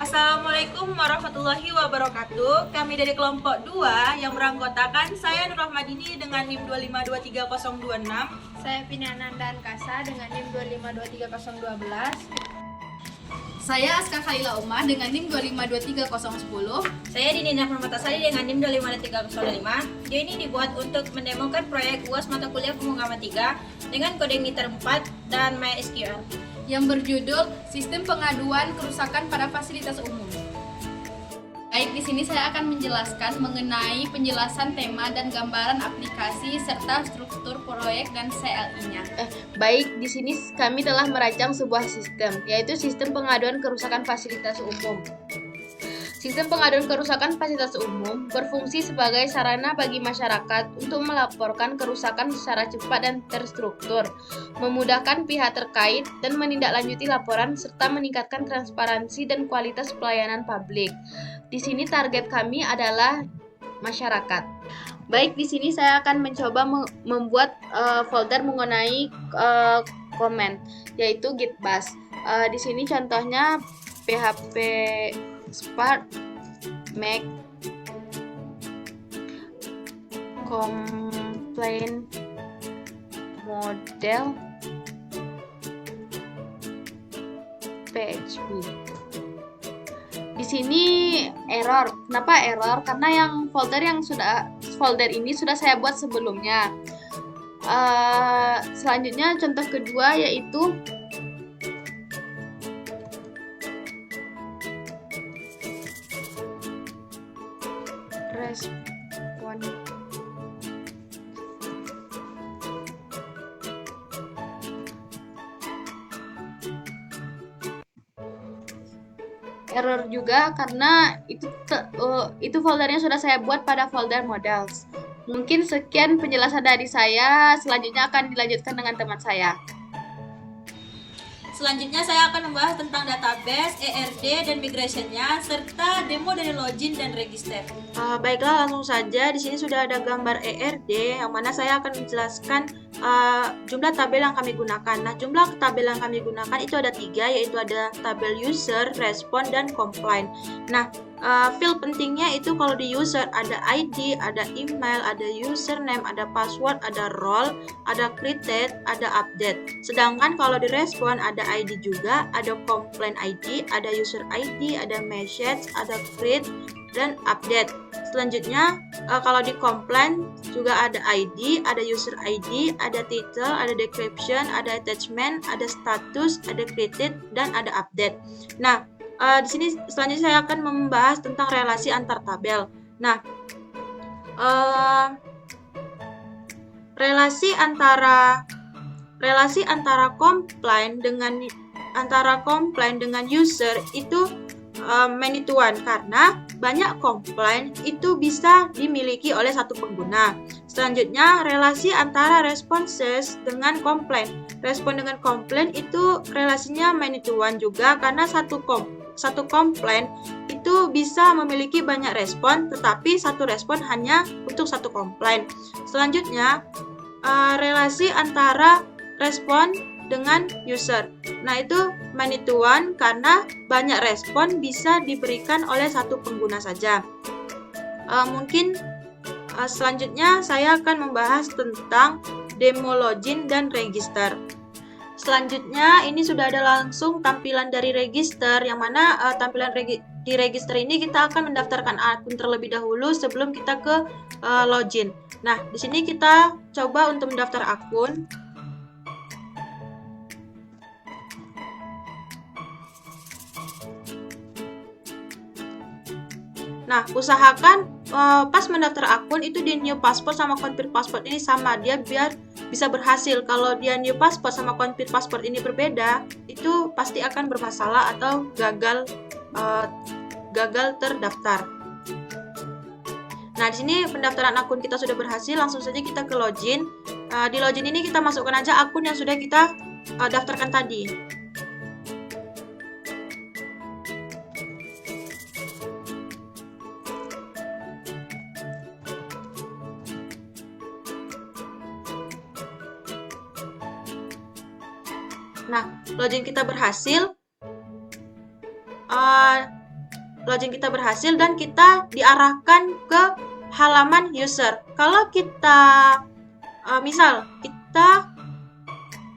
Assalamualaikum warahmatullahi wabarakatuh. Kami dari kelompok 2 yang beranggotakan saya Nur Rahmadini dengan NIM 2523026. Saya Pinanan dan Kasa dengan NIM 2523012. Saya Aska Khalila Umar dengan NIM 2523010. Saya Dinina Permatasari dengan NIM 2523005. Video ini dibuat untuk mendemokan proyek UAS mata kuliah pemrograman 3 dengan kode meter 4 dan MySQL Yang berjudul Sistem Pengaduan Kerusakan pada Fasilitas Umum. Baik, di sini saya akan menjelaskan mengenai penjelasan tema dan gambaran aplikasi serta struktur proyek dan CLI-nya. Baik, di sini kami telah merancang sebuah sistem, yaitu sistem pengaduan kerusakan fasilitas umum. Sistem pengaduan kerusakan fasilitas umum berfungsi sebagai sarana bagi masyarakat untuk melaporkan kerusakan secara cepat dan terstruktur, memudahkan pihak terkait dan menindaklanjuti laporan serta meningkatkan transparansi dan kualitas pelayanan publik. Di sini target kami adalah masyarakat. Baik, di sini saya akan mencoba membuat folder mengenai komen, yaitu Gitbus. Di sini contohnya PHP Spark, make complaint model PHP. Di sini error. Kenapa error? Karena folder ini sudah saya buat sebelumnya. Selanjutnya contoh kedua yaitu respon. Error juga karena itu foldernya sudah saya buat pada folder models. Mungkin sekian penjelasan dari saya. Selanjutnya akan dilanjutkan dengan teman saya. Selanjutnya saya akan membahas tentang database, ERD, dan migration-nya, serta demo dari login dan register. Baiklah, langsung saja. Di sini sudah ada gambar ERD, yang mana saya akan menjelaskan jumlah tabel yang kami gunakan. Nah, jumlah tabel yang kami gunakan itu ada 3, yaitu ada tabel user, respon, dan complaint. Nah, field pentingnya itu kalau di user ada ID, ada email, ada username, ada password, ada role, ada created, ada update. Sedangkan kalau di respon ada ID juga, ada complaint ID, ada user ID, ada message, ada create, dan update. Selanjutnya kalau di complaint juga ada ID, ada user ID, ada title, ada description, ada attachment, ada status, ada created, dan ada update. Nah, di sini selanjutnya saya akan membahas tentang relasi antar tabel. Nah, relasi antara complaint dengan user itu many to one, karena banyak complaint itu bisa dimiliki oleh satu pengguna. Selanjutnya, relasi antara responses dengan complaint. Respon dengan complaint itu relasinya many to one juga, karena satu complaint itu bisa memiliki banyak respon, tetapi satu respon hanya untuk satu complaint. Selanjutnya, relasi antara respon dengan user. Nah, itu many to one karena banyak respon bisa diberikan oleh satu pengguna saja. Selanjutnya saya akan membahas tentang demo login dan register. Selanjutnya ini sudah ada langsung tampilan dari register, yang mana tampilan di register ini kita akan mendaftarkan akun terlebih dahulu sebelum kita ke login. Nah, di sini kita coba untuk mendaftar akun. Nah, usahakan pas mendaftar akun itu di new password sama confirm password ini sama, dia biar bisa berhasil. Kalau dia new password sama confirm password ini berbeda, itu pasti akan bermasalah atau gagal terdaftar. Nah, di sini pendaftaran akun kita sudah berhasil, langsung saja kita ke login. Di login ini kita masukkan aja akun yang sudah kita daftarkan tadi. Nah, login kita berhasil. login kita berhasil dan kita diarahkan ke halaman user. Kalau kita misal kita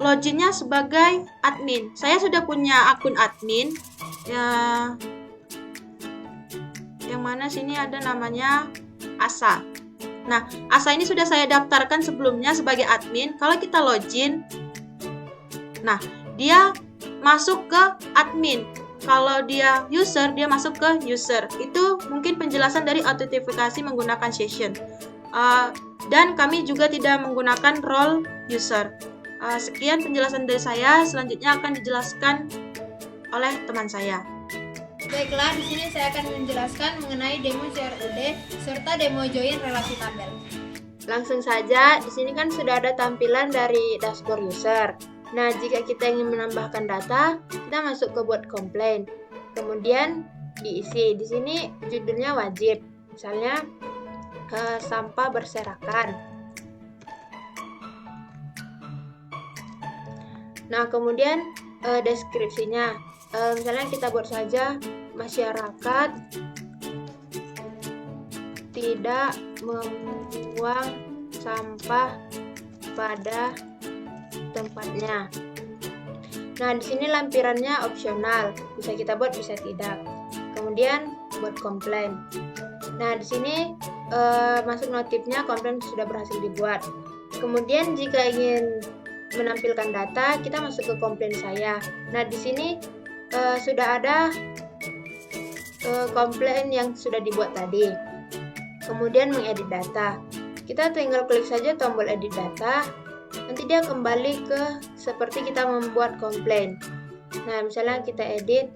loginnya sebagai admin, saya sudah punya akun admin ya, yang mana sini ada namanya Asa. Nah, Asa ini sudah saya daftarkan sebelumnya sebagai admin. Kalau kita login, nah dia masuk ke admin. Kalau dia user, dia masuk ke user. Itu mungkin penjelasan dari autentifikasi menggunakan session. Dan kami juga tidak menggunakan role user. Sekian penjelasan dari saya. Selanjutnya akan dijelaskan oleh teman saya. Baiklah, di sini saya akan menjelaskan mengenai demo CRUD serta demo join relasi tabel. Langsung saja, di sini kan sudah ada tampilan dari dashboard user. Nah, jika kita ingin menambahkan data, kita masuk ke buat komplain. Kemudian diisi. Di sini judulnya wajib. Misalnya sampah berserakan. Nah, kemudian deskripsinya. Misalnya kita buat saja masyarakat tidak membuang sampah pada tempatnya. Nah, di sini lampirannya opsional, bisa kita buat, bisa tidak. Kemudian buat komplain. Nah, di sini masuk notifnya komplain sudah berhasil dibuat. Kemudian jika ingin menampilkan data, kita masuk ke komplain saya. Nah, di sini sudah ada komplain yang sudah dibuat tadi. Kemudian mengedit data. Kita tinggal klik saja tombol edit data. Nanti dia kembali ke seperti kita membuat komplain. Nah, misalnya kita edit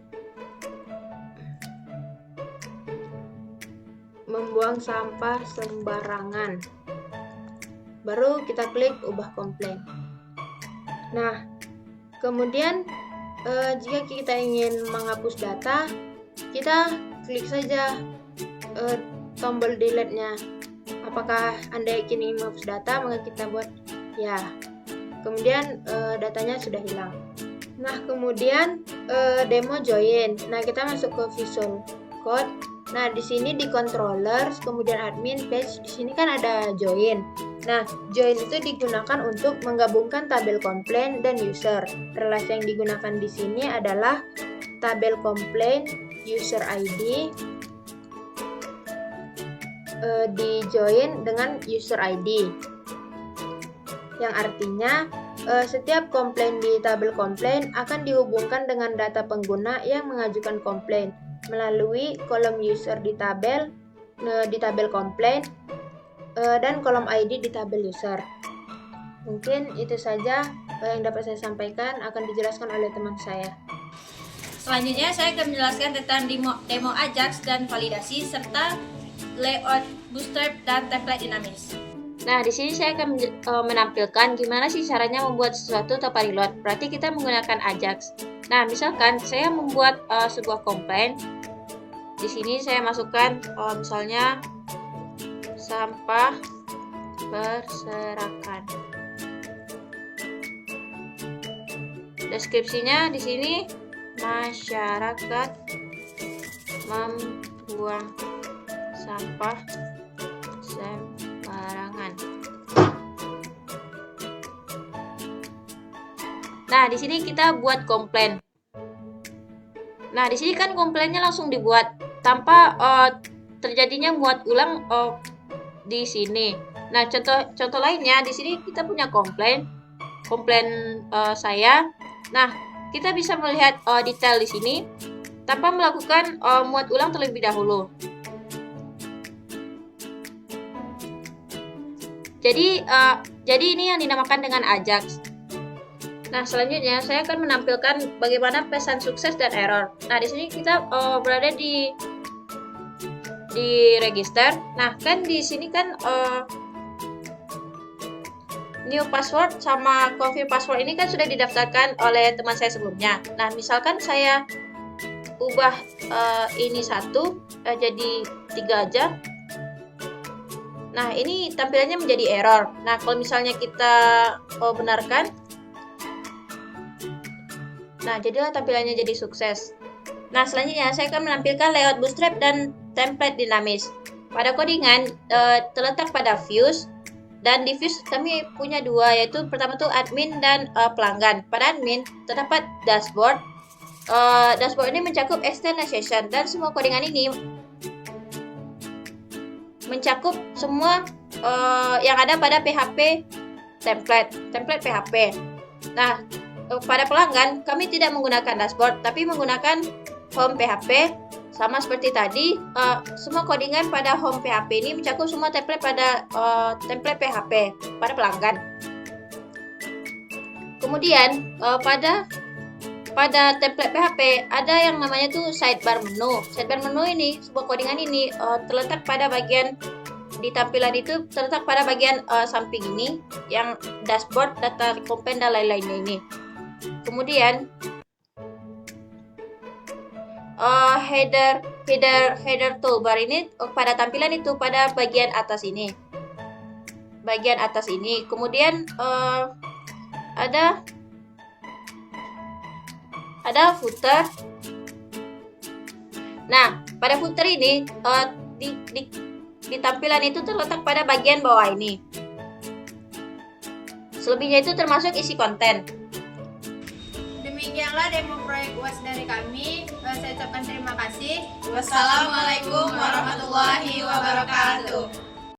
membuang sampah sembarangan. Baru kita klik ubah komplain. Nah, kemudian jika kita ingin menghapus data, kita klik saja tombol delete-nya. Apakah Anda ingin menghapus data, maka kita buat ya. Kemudian datanya sudah hilang. Nah, kemudian demo join. Nah, kita masuk ke Visual Code. Nah, di sini di controllers, kemudian admin page, di sini kan ada join. Nah, join itu digunakan untuk menggabungkan tabel komplain dan user. Relasi yang digunakan di sini adalah tabel komplain user ID di join dengan user ID. Yang artinya setiap komplain di tabel komplain akan dihubungkan dengan data pengguna yang mengajukan komplain melalui kolom user di tabel komplain dan kolom ID di tabel user. Mungkin itu saja yang dapat saya sampaikan, akan dijelaskan oleh teman saya. Selanjutnya saya akan menjelaskan tentang demo Ajax dan validasi serta layout bootstrap dan template dinamis. Nah, di sini saya akan menampilkan gimana sih caranya membuat sesuatu tanpa reload. Berarti kita menggunakan Ajax. Nah, misalkan saya membuat sebuah komplain. Di sini saya masukkan misalnya sampah berserakan. Deskripsinya di sini masyarakat membuang sampah sembarangan. Nah, di sini kita buat komplain. Nah, di sini kan komplainnya langsung dibuat tanpa terjadinya muat ulang di sini. Nah, contoh lainnya di sini kita punya komplain saya. Nah, kita bisa melihat detail di sini tanpa melakukan muat ulang terlebih dahulu. Jadi ini yang dinamakan dengan Ajax. Nah, selanjutnya saya akan menampilkan bagaimana pesan sukses dan error. Nah, di sini kita berada di register. Nah, kan di sini kan new password sama confirm password ini kan sudah didaftarkan oleh teman saya sebelumnya. Nah, misalkan saya ubah ini 1 jadi 3 aja. Nah, ini tampilannya menjadi error. Nah, kalau misalnya kita benarkan, nah jadilah tampilannya jadi sukses. Nah, selanjutnya saya akan menampilkan layout Bootstrap dan template dinamis. Pada codingan terletak pada views, dan di views kami punya dua, yaitu pertama tuh admin dan pelanggan. Pada admin terdapat dashboard. Dashboard ini mencakup extend dan session, dan semua codingan ini mencakup semua yang ada pada PHP template PHP. Nah, pada pelanggan kami tidak menggunakan dashboard, tapi menggunakan home PHP. Sama seperti tadi, semua codingan pada home PHP ini mencakup semua template pada template PHP pada pelanggan. Kemudian pada template PHP ada yang namanya tuh sidebar menu. Sidebar menu ini, sebuah codingan ini terletak pada bagian di tampilan itu, terletak pada bagian samping ini, yang dashboard, data kompen dan lain-lainnya ini. Kemudian header toolbar ini pada tampilan itu pada bagian atas ini. Kemudian ada footer. Nah, pada footer ini di tampilan itu terletak pada bagian bawah ini. Selebihnya itu termasuk isi konten. Demikianlah demo proyek UAS dari kami. Saya ucapkan terima kasih. Wassalamualaikum warahmatullahi wabarakatuh.